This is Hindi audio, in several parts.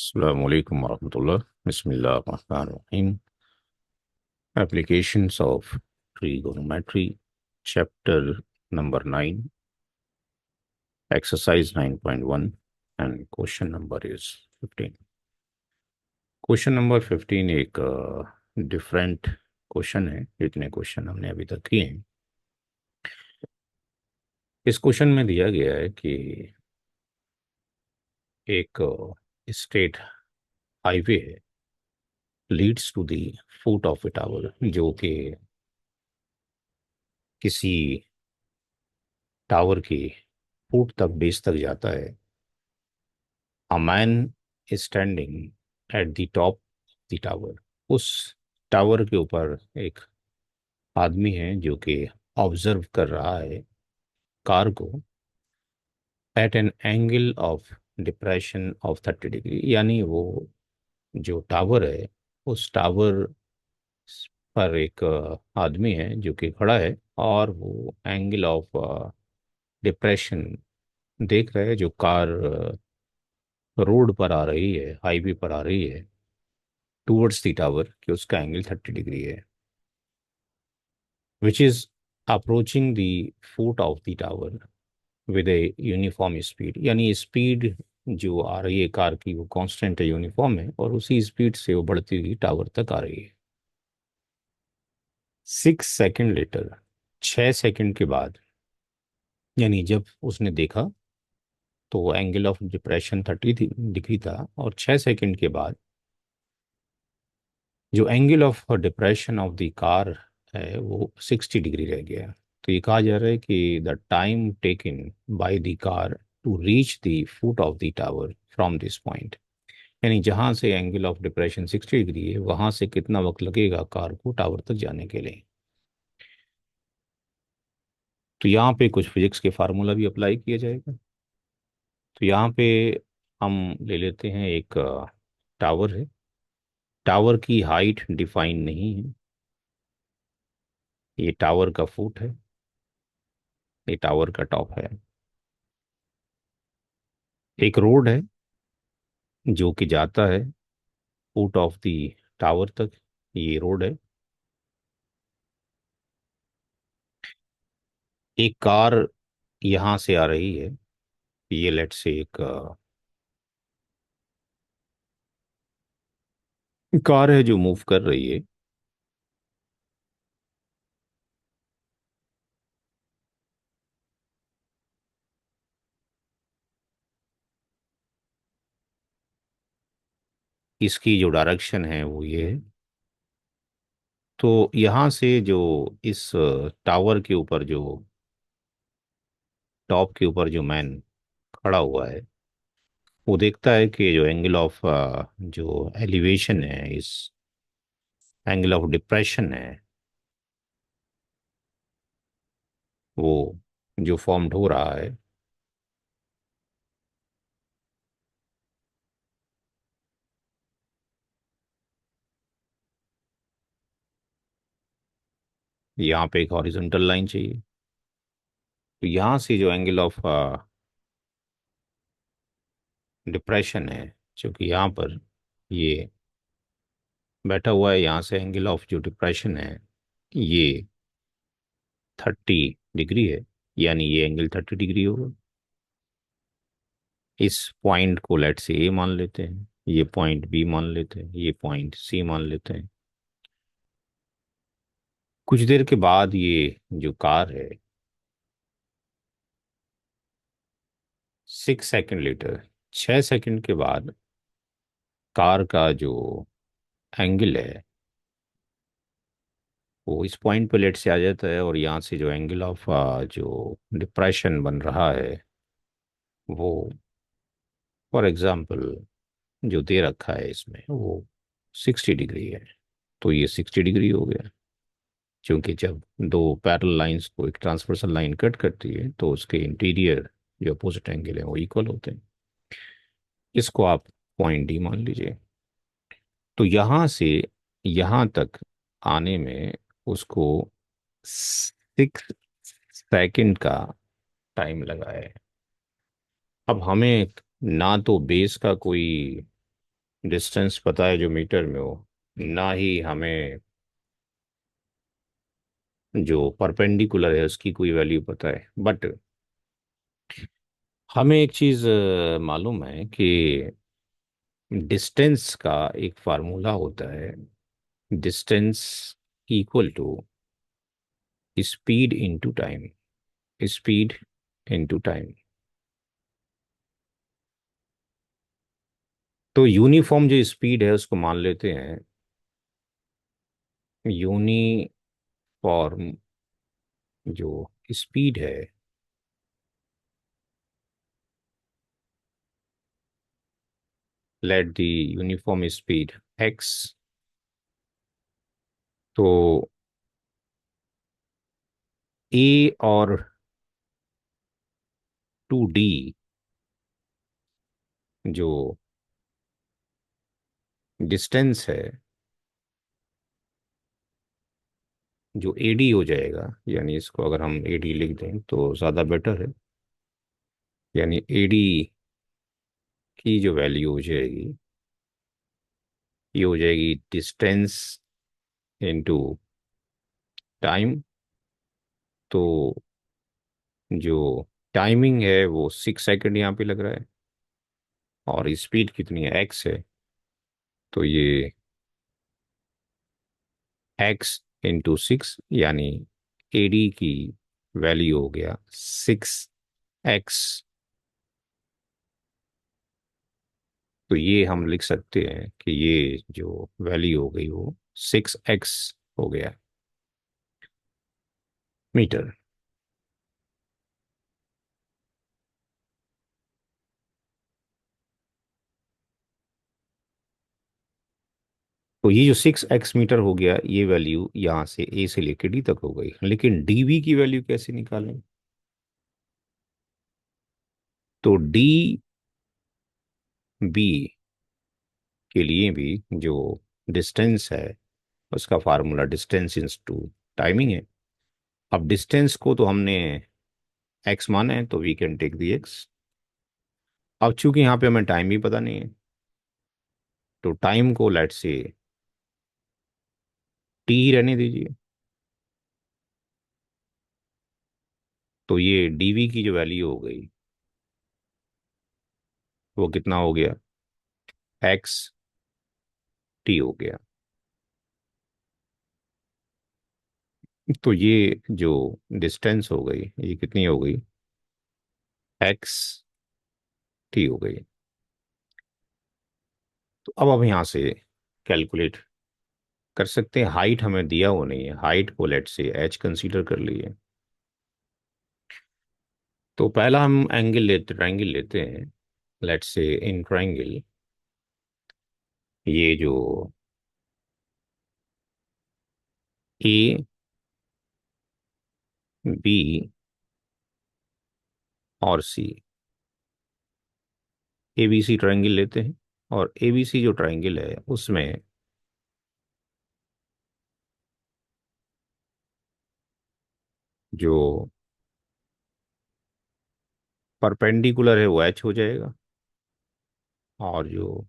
Assalamu alaikum warahmatullah. Bismillah ar-Rahman ar-Rahim. Applications of trigonometry, chapter number 9, exercise 9.1, and question number is 15. Question number 15 एक डिफरेंट क्वेश्चन है। जितने क्वेश्चन हमने अभी तक किए हैं, इस क्वेश्चन में दिया गया है कि एक स्टेट हाईवे है, leads to the foot of a tower, जो कि किसी टावर की फुट तक, बेस तक जाता है। A man standing at the top the tower, उस टावर के ऊपर एक आदमी है जो कि ऑब्जर्व कर रहा है कार को, at an angle of depression of 30 degree. यानी वो जो टावर है, उस टावर पर एक आदमी है जो कि खड़ा है, और वो एंगल ऑफ डिप्रेशन देख रहा है जो कार रोड पर आ रही है, हाईवे पर आ रही है टूवर्ड्स द टावर, कि उसका एंगल 30 डिग्री है, which is approaching the foot of the tower with a uniform speed. यानी स्पीड जो आ रही है कार की वो कांस्टेंट है, यूनिफॉर्म है, और उसी स्पीड से वो बढ़ती हुई टावर तक आ रही है। 6 सेकेंड लेटर, 6 सेकेंड के बाद, यानी जब उसने देखा तो एंगल ऑफ डिप्रेशन 30 डिग्री था, और 6 सेकेंड के बाद जो angle of depression of the car है वो 60 डिग्री रह गया। तो ये कहा जा रहा है कि the time taken by the car to reach the foot of the tower from this point, यानी जहां से एंगल ऑफ डिप्रेशन 60 डिग्री है वहां से कितना वक्त लगेगा कार को टावर तक जाने के लिए। तो यहाँ पे कुछ फिजिक्स के फार्मूला भी अप्लाई किया जाएगा। तो यहाँ पे हम ले लेते हैं एक टावर है। टावर की हाइट डिफाइन नहीं है, ये टावर का फुट है, ये टावर का टॉप है। एक रोड है जो कि जाता है फुट ऑफ द टावर तक, ये रोड है। एक कार यहाँ से आ रही है, ये लेट से एक कार है जो मूव कर रही है। इसकी जो डायरेक्शन है वो ये है। तो यहाँ से जो इस टावर के ऊपर, जो टॉप के ऊपर जो मैन खड़ा हुआ है, वो देखता है कि जो एंगल ऑफ जो एलिवेशन है, इस एंगल ऑफ डिप्रेशन है, वो जो फॉर्म्ड हो रहा है, यहाँ पे एक हॉरिजॉन्टल लाइन चाहिए। तो यहाँ से जो एंगल ऑफ डिप्रेशन है, जो कि यहाँ पर ये बैठा हुआ है, यहाँ से एंगल ऑफ जो डिप्रेशन है ये 30 डिग्री है, यानी ये एंगल 30 डिग्री होगा। इस पॉइंट को लेट से ए मान लेते हैं, ये पॉइंट बी मान लेते हैं, ये पॉइंट सी मान लेते हैं। कुछ देर के बाद ये जो कार है, 6 सेकेंड लेटर, 6 सेकेंड के बाद कार का जो एंगल है वो इस पॉइंट पे लेट से आ जाता है, और यहाँ से जो एंगल ऑफ जो डिप्रेशन बन रहा है वो, फॉर एग्जांपल जो दे रखा है इसमें, वो 60 डिग्री है। तो ये 60 डिग्री हो गया, क्योंकि जब दो पैरेलल लाइंस को एक ट्रांसवर्सल लाइन कट करती है तो उसके इंटीरियर जो अपोजिट एंगल है वो इक्वल होते हैं। इसको आप पॉइंट डी मान लीजिए। तो यहाँ से यहाँ तक आने में उसको 6 सेकेंड का टाइम लगा है। अब हमें ना तो बेस का कोई डिस्टेंस पता है जो मीटर में हो, ना ही हमें जो परपेंडिकुलर है उसकी कोई वैल्यू पता है। बट हमें एक चीज़ मालूम है कि डिस्टेंस का एक फार्मूला होता है। Distance equal to speed into time. Speed into time. तो यूनिफॉर्म जो स्पीड है उसको मान लेते हैं यूनिफॉर्म जो स्पीड है, let the uniform speed X. तो ए और टू डी जो डिस्टेंस है, जो एडी हो जाएगा, यानी इसको अगर हम एडी लिख दें तो ज़्यादा बेटर है। यानी एडी की जो वैल्यू हो जाएगी, ये हो जाएगी डिस्टेंस इनटू टाइम। तो जो टाइमिंग है वो 6 सेकंड यहाँ पे लग रहा है, और स्पीड कितनी है, एक्स है। तो ये एक्स इंटू सिक्स, यानी एडी की वैल्यू हो गया 6x। तो ये हम लिख सकते हैं कि ये जो वैल्यू हो गई वो 6x हो गया मीटर। तो ये जो 6x मीटर हो गया, ये वैल्यू यहाँ से ए से लेकर डी तक हो गई। लेकिन डीवी की वैल्यू कैसे निकालें? तो डी बी के लिए भी जो डिस्टेंस है उसका फार्मूला डिस्टेंस इंस टू टाइमिंग है। अब डिस्टेंस को तो हमने एक्स माना है, तो we can take the X. अब चूंकि यहाँ पे हमें टाइम भी पता नहीं है, तो टाइम को लेट से टी ही रहने दीजिए। तो ये डीवी की जो वैल्यू हो गई वो कितना हो गया, एक्स टी हो गया। तो ये जो डिस्टेंस हो गई ये कितनी हो गई, एक्स टी हो गई। तो अब हम यहाँ से कैलकुलेट कर सकते हैं। हाइट हमें दिया वो नहीं है, हाइट को लेट से एच कंसीडर कर लिए। तो पहला हम एंगल लेते ट्रायंगल लेते हैं। लेट से इन ट्रायंगल ये जो ए बी और सी, एबीसी ट्रायंगल लेते हैं। और एबीसी जो ट्रायंगल है उसमें जो परपेंडिकुलर है वो एच हो जाएगा, और जो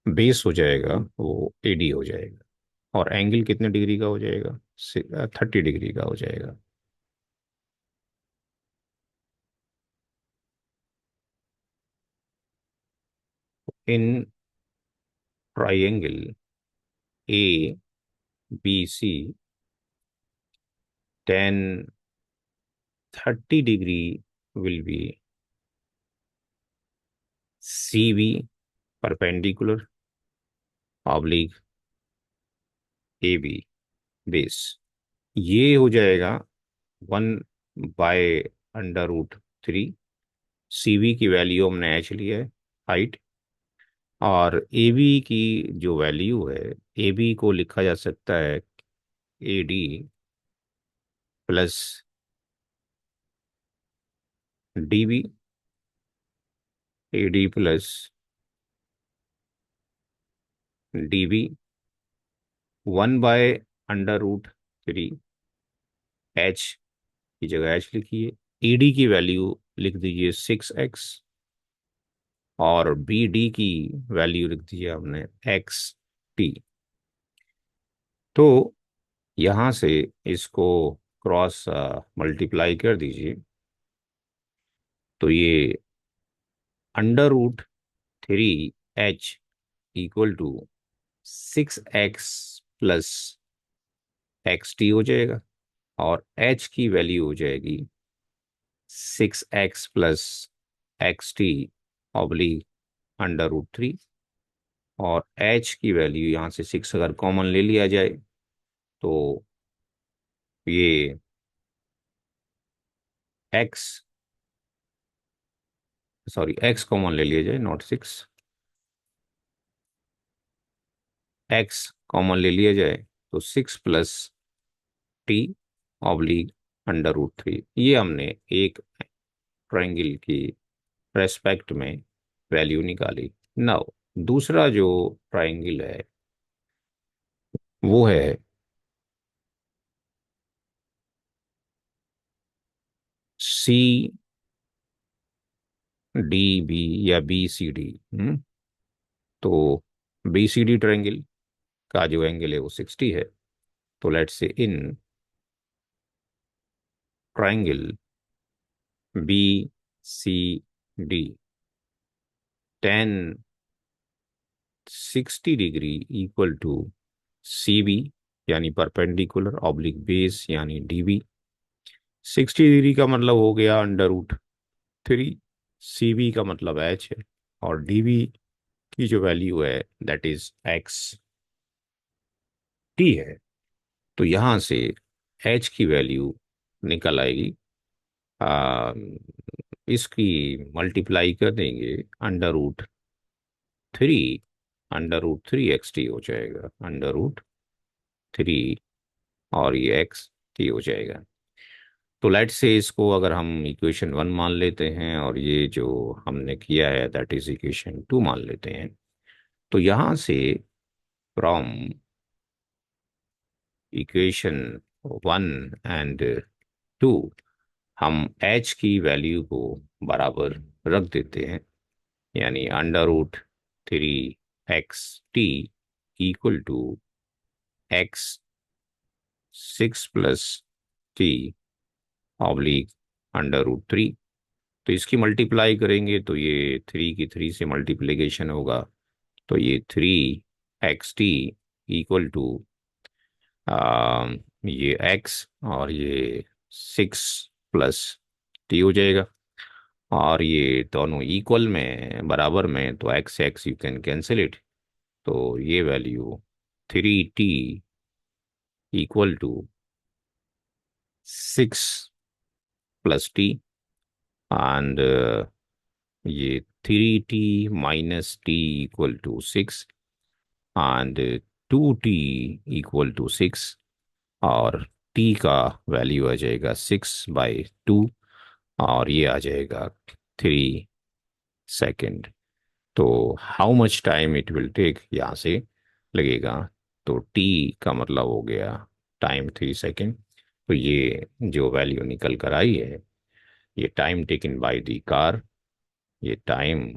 बेस हो जाएगा वो एडी हो जाएगा। और एंगल कितने डिग्री का हो जाएगा, 30 डिग्री का हो जाएगा। In triangle A B C, tan 30 degree will be CV perpendicular oblique AB base. ये हो जाएगा 1/√3। CV की वैल्यू हमने एच लिया है, हाइट। और AB की जो वैल्यू है, AB को लिखा जा सकता है AD plus DB। AD plus DB 1/√3। H की जगह एच लिखिए, ईडी की वैल्यू लिख दीजिए 6x। और बी डी की वैल्यू लिख दी है हमने एक्स टी। तो यहाँ से इसको क्रॉस मल्टीप्लाई कर दीजिए, तो ये √3h equal to 6x plus X T हो जाएगा। और h की वैल्यू हो जाएगी 6x plus X T oblique √3। और h की वैल्यू यहाँ से 6 अगर कॉमन ले लिया जाए तो ये x, सॉरी x कॉमन ले लिया जाए, नॉट 6, x कॉमन ले लिया जाए तो 6 + t ऑब्लिक √3। ये हमने एक ट्रायंगल की रेस्पेक्ट में वैल्यू निकाली। नाउ दूसरा जो ट्रायंगल है वो है सी डी बी या बी सी डी। तो बी सी डी ट्रायंगल का जो एंगल है वो 60 है। तो let's say in triangle B C D, tan 60 degree equal to C B यानी परपेंडिकुलर ऑब्लिक बेस यानी डी बी। 60 डिग्री का मतलब हो गया √3, सी बी का मतलब एच है, और डी बी की जो वैल्यू है दैट इज एक्स टी है। तो यहाँ से एच की वैल्यू निकल आएगी, आ, इसकी मल्टीप्लाई कर देंगे √3, √3 xt हो जाएगा, √3, और ये एक्स टी हो जाएगा। तो लेट से इसको अगर हम इक्वेशन 1 मान लेते हैं और ये जो हमने किया है दैट इज इक्वेशन 2 मान लेते हैं, तो यहाँ से फ्रॉम इक्वेशन 1 एंड 2 हम h की वैल्यू को बराबर रख देते हैं, यानी √3 xt equal to x6 + t oblique √3। तो इसकी मल्टीप्लाई करेंगे तो ये 3 की 3 से मल्टीप्लिकेशन होगा, तो ये 3xt इक्वल टू ये x और ये 6 + t हो जाएगा। और ये दोनों इक्वल में, बराबर में, तो x x you can cancel it. तो ये value 3t equal to 6 + t, and ये 3t - t equal to 6, and 2t equal to 6, और t का वैल्यू आ जाएगा 6/2, और ये आ जाएगा 3 सेकेंड। तो how much time it will take यहाँ से लगेगा, तो t का मतलब हो गया टाइम 3 सेकेंड। तो ये जो वैल्यू निकल कर आई है, ये time taken by the car, ये time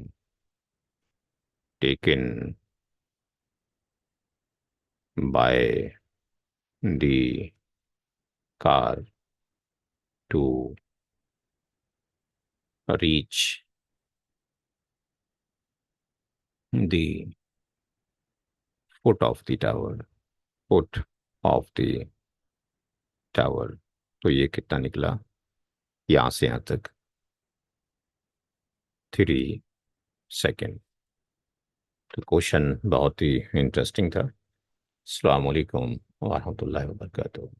taken by the car to reach the foot of the tower, foot of the tower. तो ये कितना निकला यहाँ से यहाँ तक, 3 सेकेंड। तो क्वेश्चन बहुत ही इंटरेस्टिंग था। अस्सलाम वालेकुम वरहमतुल्लाहि वबरकातुहू।